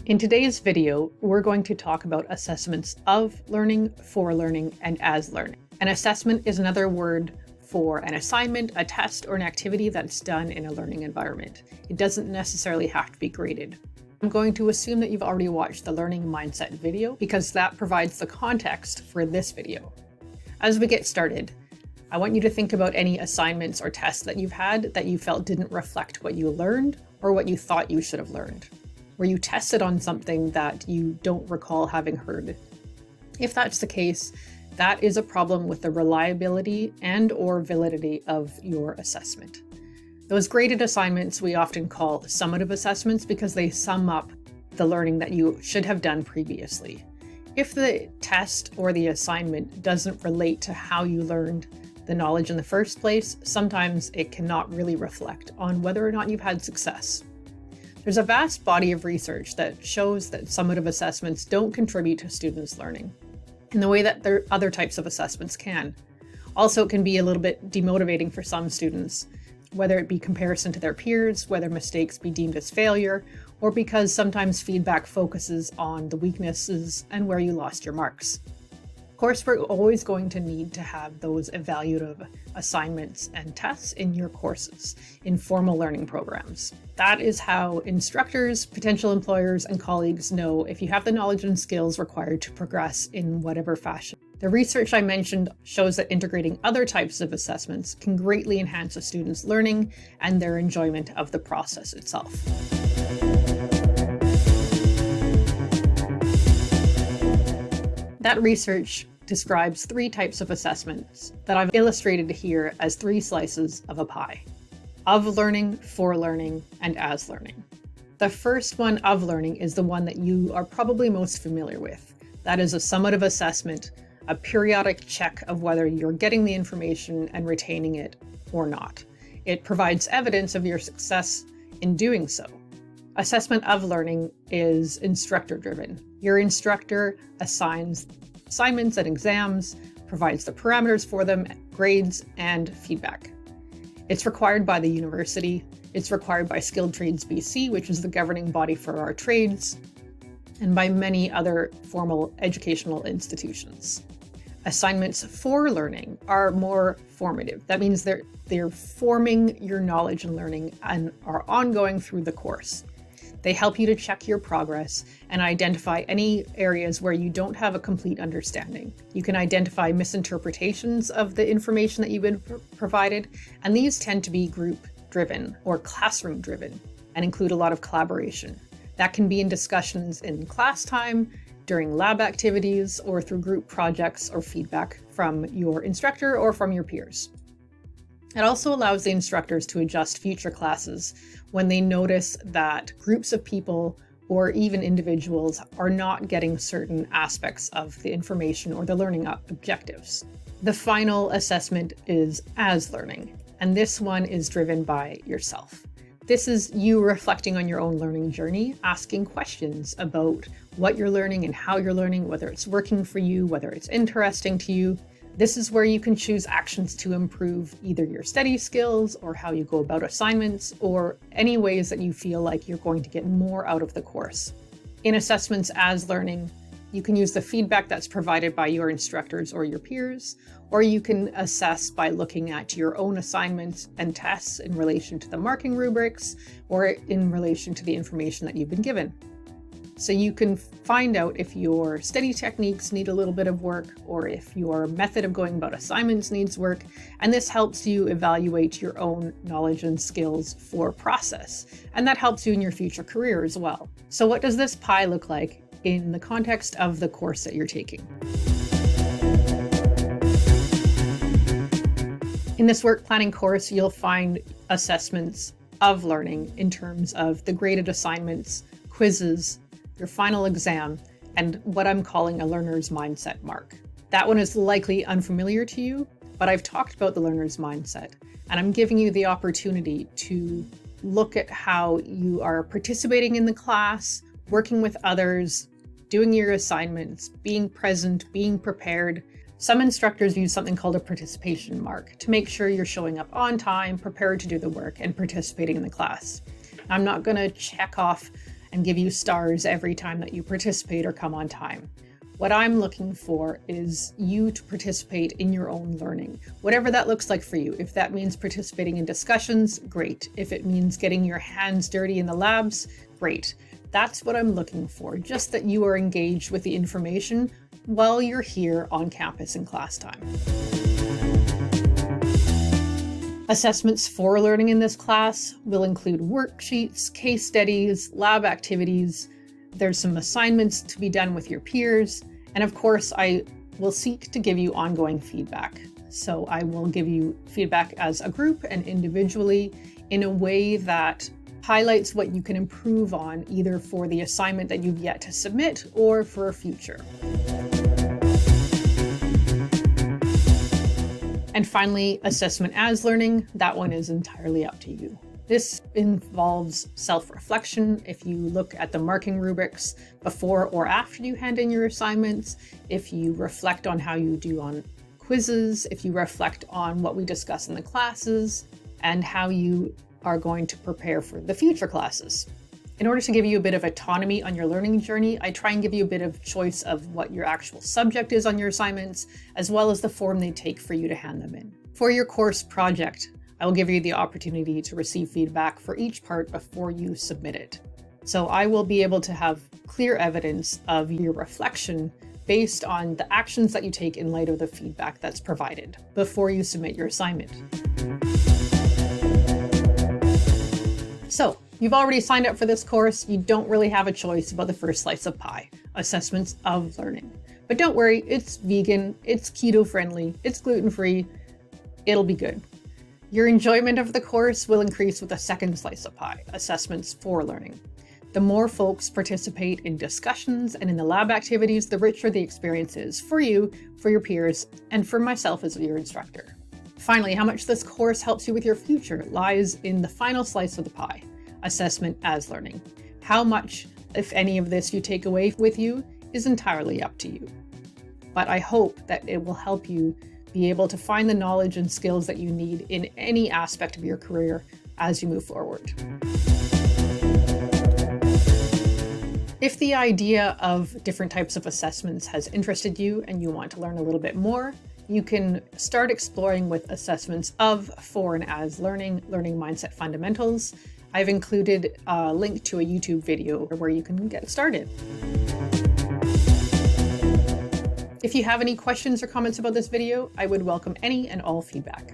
In today's video, we're going to talk about assessments of learning, for learning, and as learning. An assessment is another word for an assignment, a test, or an activity that's done in a learning environment. It doesn't necessarily have to be graded. I'm going to assume that you've already watched the learning mindset video because that provides the context for this video. As we get started, I want you to think about any assignments or tests that you've had that you felt didn't reflect what you learned or what you thought you should have learned. Where you tested on something that you don't recall having heard. If that's the case, that is a problem with the reliability and/or validity of your assessment. Those graded assignments we often call summative assessments because they sum up the learning that you should have done previously. If the test or the assignment doesn't relate to how you learned the knowledge in the first place, sometimes it cannot really reflect on whether or not you've had success. There's a vast body of research that shows that summative assessments don't contribute to students' learning in the way that their other types of assessments can. Also, it can be a little bit demotivating for some students, whether it be comparison to their peers, whether mistakes be deemed as failure, or because sometimes feedback focuses on the weaknesses and where you lost your marks. Of course, we're always going to need to have those evaluative assignments and tests in your courses, in formal learning programs. That is how instructors, potential employers, and colleagues know if you have the knowledge and skills required to progress in whatever fashion. The research I mentioned shows that integrating other types of assessments can greatly enhance a student's learning and their enjoyment of the process itself. That research describes three types of assessments that I've illustrated here as three slices of a pie: of learning, for learning, and as learning. The first one, of learning, is the one that you are probably most familiar with. That is a summative assessment, a periodic check of whether you're getting the information and retaining it or not. It provides evidence of your success in doing so. Assessment of learning is instructor-driven. Your instructor assigns assignments and exams, provides the parameters for them, grades, and feedback. It's required by the university. It's required by Skilled Trades BC, which is the governing body for our trades, and by many other formal educational institutions. Assignments for learning are more formative. That means they're forming your knowledge and learning and are ongoing through the course. They help you to check your progress and identify any areas where you don't have a complete understanding. You can identify misinterpretations of the information that you've been provided, and these tend to be group-driven or classroom-driven and include a lot of collaboration. That can be in discussions in class time, during lab activities, or through group projects or feedback from your instructor or from your peers. It also allows the instructors to adjust future classes when they notice that groups of people or even individuals are not getting certain aspects of the information or the learning objectives. The final assessment is as learning, and this one is driven by yourself. This is you reflecting on your own learning journey, asking questions about what you're learning and how you're learning, whether it's working for you, whether it's interesting to you. This is where you can choose actions to improve either your study skills or how you go about assignments or any ways that you feel like you're going to get more out of the course. In assessments as learning, you can use the feedback that's provided by your instructors or your peers, or you can assess by looking at your own assignments and tests in relation to the marking rubrics or in relation to the information that you've been given. So you can find out if your study techniques need a little bit of work or if your method of going about assignments needs work, and this helps you evaluate your own knowledge and skills for process, and that helps you in your future career as well. So what does this pie look like in the context of the course that you're taking? In this work planning course, you'll find assessments of learning in terms of the graded assignments, quizzes, your final exam, and what I'm calling a learner's mindset mark. That one is likely unfamiliar to you, but I've talked about the learner's mindset, and I'm giving you the opportunity to look at how you are participating in the class, working with others, doing your assignments, being present, being prepared. Some instructors use something called a participation mark to make sure you're showing up on time, prepared to do the work, and participating in the class. I'm not going to check off and give you stars every time that you participate or come on time. What I'm looking for is you to participate in your own learning, whatever that looks like for you. If that means participating in discussions, great. If it means getting your hands dirty in the labs, great. That's what I'm looking for, just that you are engaged with the information while you're here on campus in class time. Assessments for learning in this class will include worksheets, case studies, lab activities. There's some assignments to be done with your peers. And of course, I will seek to give you ongoing feedback. So I will give you feedback as a group and individually in a way that highlights what you can improve on, either for the assignment that you've yet to submit or for a future. And finally, assessment as learning. That one is entirely up to you. This involves self-reflection. If you look at the marking rubrics before or after you hand in your assignments, if you reflect on how you do on quizzes, if you reflect on what we discuss in the classes, and how you are going to prepare for the future classes. In order to give you a bit of autonomy on your learning journey, I try and give you a bit of choice of what your actual subject is on your assignments, as well as the form they take for you to hand them in. For your course project, I will give you the opportunity to receive feedback for each part before you submit it. So I will be able to have clear evidence of your reflection based on the actions that you take in light of the feedback that's provided before you submit your assignment. So, you've already signed up for this course. You don't really have a choice about the first slice of pie, assessments of learning. But don't worry, it's vegan, it's keto friendly, it's gluten-free, it'll be good. Your enjoyment of the course will increase with the second slice of pie, assessments for learning. The more folks participate in discussions and in the lab activities, the richer the experience is for you, for your peers, and for myself as your instructor. Finally, how much this course helps you with your future lies in the final slice of the pie, assessment as learning. How much, if any of this, you take away with you is entirely up to you. But I hope that it will help you be able to find the knowledge and skills that you need in any aspect of your career as you move forward. If the idea of different types of assessments has interested you and you want to learn a little bit more, you can start exploring with assessments of, for, and as learning mindset fundamentals. I've included a link to a YouTube video where you can get started. If you have any questions or comments about this video, I would welcome any and all feedback.